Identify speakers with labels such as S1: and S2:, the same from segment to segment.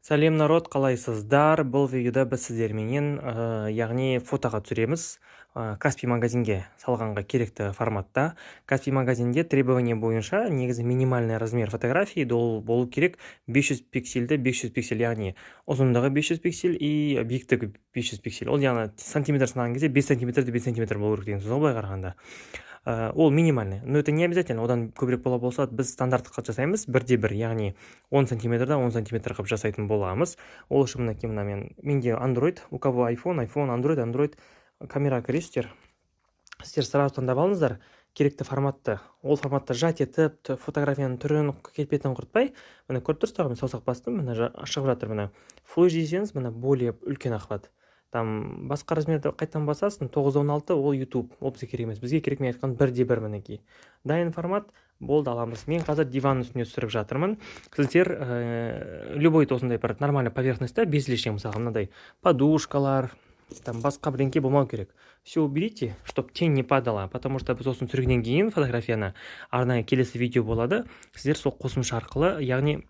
S1: Сәлем народ, қалайсыздар? Бұл видеода біз сіздерменен яғни фотоға түсіреміз. Каспий магазинге салғанға керекті форматта. Каспий магазинде требование бойынша негізі минимальный размер фотографии болу керек 500 пиксельді 500 пиксель, яғни ұзындығы 500 пиксель и биіктігі 500 пиксель. Ол яғни сантиметр санаған кезде 5 сантиметрді 5 сантиметр болу керек деген сөз, былай қарағанда. Ол минимальный, но это не обязательно, одан көбірек болса біз стандарттыққа жасаймыз, бірде бір, яғни 10 сантиметрда 10 сантиметр қып жасайтын боламыз. Ол үшін мінекей менде Android, у кого iPhone, Android камера кіресіздер. Сіздер сразу таңдап алыңыздар керекті форматты. Ол форматты жат етіп, фотографияның түрін, кетпетін құртпай, міне көріп тұрсыздар, мен саусақ бастым, міне шығып жатыр, міне Full HD десеңіз, міне более үлкен ақпат. Там басқа размерді қайтан басасың, 9-16 ол YouTube, ол бізге керек емес. Бізге керек, мен айтқан бірде бір мінекей. Дайын формат болды, аламыз. Мен қазір диванның үстіне түсіріп жатырмын. Сіздер любой осындай бір нормальный поверхностьта, без лишнего, мысалға мынадай подушкалар, там басқа бірдеңке болмау керек. Все уберите, чтобы тень не падала, потому что біз осыны түсіргеннен кейін фотографияны арнайы келесі видео болады. Сіздер сол қосымша арқылы, яғни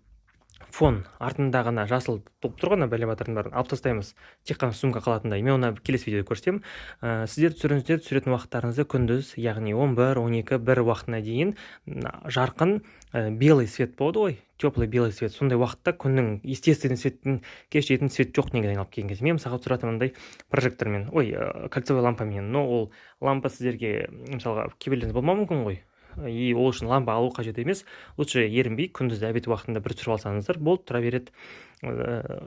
S1: фон артындағына жасыл топ тұрғана бәлебатырдың бәрін алып тастаймыз, тек қана сумка қалатындай. Мен оны келесі видеода көрсетемін. Сіздер түсіретін уақыттарыңызды күндіз, яғни 11-12 бір уақытына дейін жарқын белый свет болады ғой, теплый белый свет. Сондай уақытта күннің естественный светтің кешетін свет жоқ негізінен алып келген кезде. Мен мысалға түсіратынмын мындай прожектормен, кольцевой лампамен. Но ол лампа сіздерге мысалға кейбіреулеріңіз болмауы мүмкін ғой. И ол үшін лампа алу қажет емес. Лучше ерінбей күндіз обед уақытында бір түсіріп алсаңыздар, болды, тұра береді.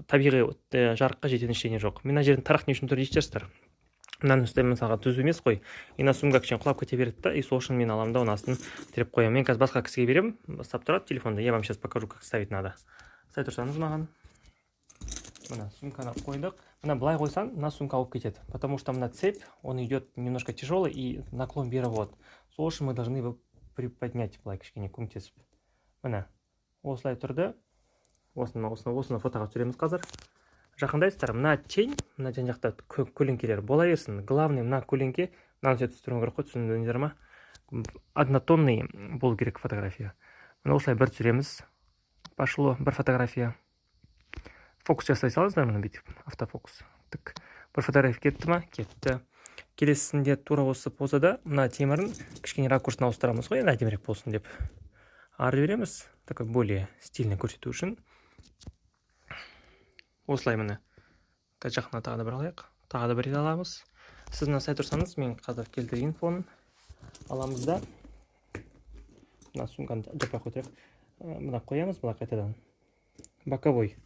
S1: Табиғи жарыққа жететін ештеңе жоқ. Мен мына жердің тарақ не үшін тұр дейсіздер. Мынаның үстіне мысалға түзу емес қой. Ина сумка кішкене құлап кете береді да, и сол үшін мен аламын да, оның астын тіреп қоямын. Мен қазір басқа кісіге беремін, бастап тұрады телефонда. Я вам сейчас покажу, как ставить надо. Стай тұрсаңыз маған. Мына сумканы қойдық. Мына былай қойсаң, мына сумка алып кетеді. Потому что мына цепь, он идет немножко тяжелый и наклон бері вот. Сол үшін мы должны его приподнять, былай кішкене көмектесіп. Міне, осылай тұрды. Осыны фотоға түсіреміз қазір. Жақындайсыздар, мына тень, мына жан жақта көлеңкелер бола берсін. Главный мына көлеңке, мынаны сөйтіп түсіруім керек қой, түсіндіңіздер ма? Однотонный болу керек фотография. Міне осылай бір түсіреміз. Пошло бір фотография. Фокус жасай салыңыздар, міне бүйтіп, автофокус. Тік. Бір фотография кетті ма? Кетті. Келесісінде тура осы позада мына темірін кішкене ракурсын ауыстырамыз ғой, әдемірек болсын деп. Ары береміз, такой более стильный көрсету үшін. Осылай міне. Жақына тағы да бір алайық. Тағы да бір рет аламыз. Сіз мына сай тұрсаңыз, мен қазір келтірген фонын аламыз да. Мына сумканы жаппай қойдырық. Мына қоямыз, бұла қайтадан. Боковой.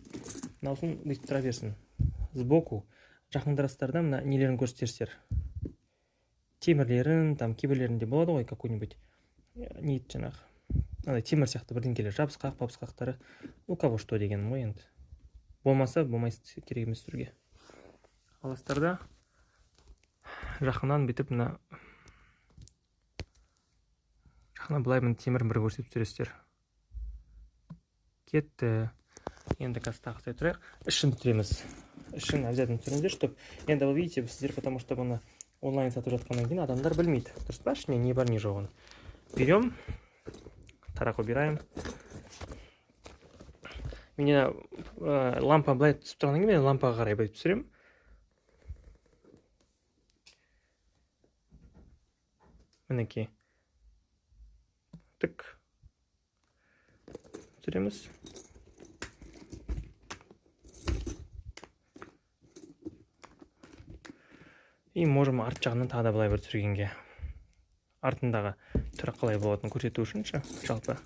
S1: Мынаусын бүйтіп тұра берсін. Сбоку жақындарыстарда мына нелерін көрсетерсіздер. Темірлерін, там кейбірлерінде болады ғой, какой-нибудь нит жаңағы. Темір сияқты бірдеңкелер, жабысқақ-пабысқақтары. У кого что деген ғой енді. Болмаса, болмайсы керек емес түрге. Алыстарда жақынан бітіп мына жақынан былай мына темірін бір көрсетіп түсіресіздер. Кетті. Енді қазір тағыстай тұрайық. Ішін түсіреміз. Ішін обязательно түсіріңіздер, чтобы енді вы видите, сіздер, потому что бұны онлайн сатып жатқаннан кейін адамдар білмейді. Дұрыс па, ішіне не бар не жоғын. Берем, тарақ убираем. Мен лампа былай түсіп тұрғаннан кейін, мен лампаға қарай бөліп түсірем. Мінекей. Тік. Түсіреміз. И можем арт жағынан тағы да былай бір түсіргенге. Артындағы түрі қалай болатынын көрсету үшін жалпы.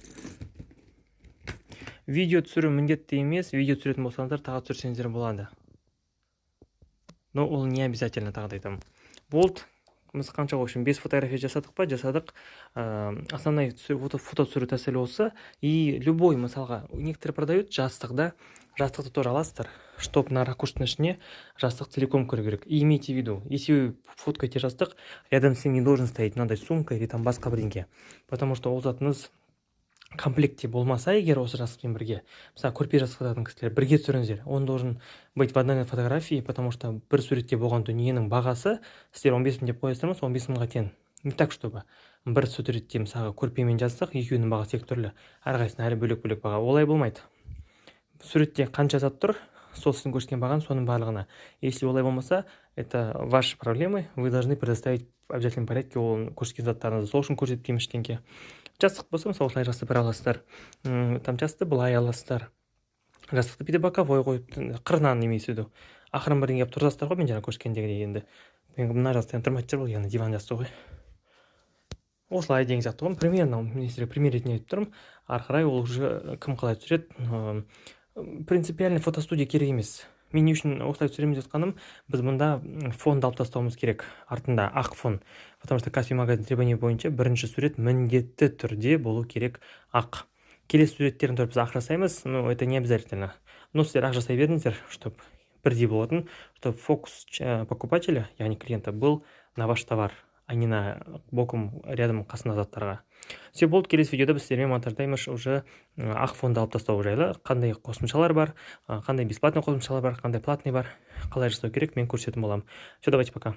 S1: Видео түсіру міндетті емес, видео түсіретін болсаңыздар тағы түсірсеңіздер болады. Но ол не обязательно тағы да айтамын. Болды. Біз қанша общем 5 фотография жасадық па? Жасадық. Основной фото түсіру тәсілі осы. И любой, мысалға, некоторые продают жастықта. Жастықты тоже аласыздар, чтоб на ракурсның ішіне жастық целиком көру керек. И имейте в виду, если вы фоткаете жастық, рядом с ним не должен стоять надо сумка или там басқа бірдеңке. Потому что ол затыңыз комплектте болмаса, егер осы жастықпен бірге, мысалы көрпе жастықтардың кісілер бірге түсіріңіздер, он должен быть в одной фотографии, потому что бір суретте болған дүниенің бағасы, сіздер 15 мың деп қоясыздар ма, 15 мыңға тең. Не так, чтобы бір суретте мысалға көрпемен жастық, екеуінің бағасы екі түрлі, әрқайсысына әлі бөлек-бөлек баға. Олай болмайды. суретте қанша зат тұр, сол сіздің көрсеткен баған соның барлығына. Если олай болмаса, это ваши проблемы, вы должны предоставить в обязательном порядке ол көрсеткен заттарыңызды. Сол үшін көрсетпеймін ештеңке. Жастық болса, мысалы осылай жасап бере аласыздар. Там жасты былай аласыздар. Жастықты бүйтіп боковой қойып, қырынан немесе еді. Ақырын бірдеңе келіп тұрсыздар ғой, мен жаңа көрсеткендегідей енді. Мен мына жастықтан тұрмайтын шығар, бұл яғни диван жастығы ғой. Осылай деген сияқты ғой. Примерно, мен сіздерге пример ретінде айтып тұрмын. Ары қарай ол уже кім қалай түсіреді. Принципиальный фотостудия керек емес. Мен не үшін осылай түсіреміз жатқаным, біз мұнда фонды алып тастауымыз керек, артында ақ фон. Потому что Каспий магазин требования бойынша бірінші сурет міндетті түрде болу керек ақ. Келесі суреттерін тұрып біз ақ жасаймыз, но это не обязательно. Но сіздер ақ жасай беріңіздер, чтобы бірдей болатын, чтобы фокус покупателя, яғни клиента, был на ваш товар, а не на боком рядом қасында заттарға. Все болды, келесі видеода біз сіздермен монтаждаймыз уже ақ фонды алып тастау жайлы, қандай қосымшалар бар, қандай бесплатный қосымшалар бар, қандай платный бар, қалай жасау керек, мен көрсететін боламын. Все, давайте пока.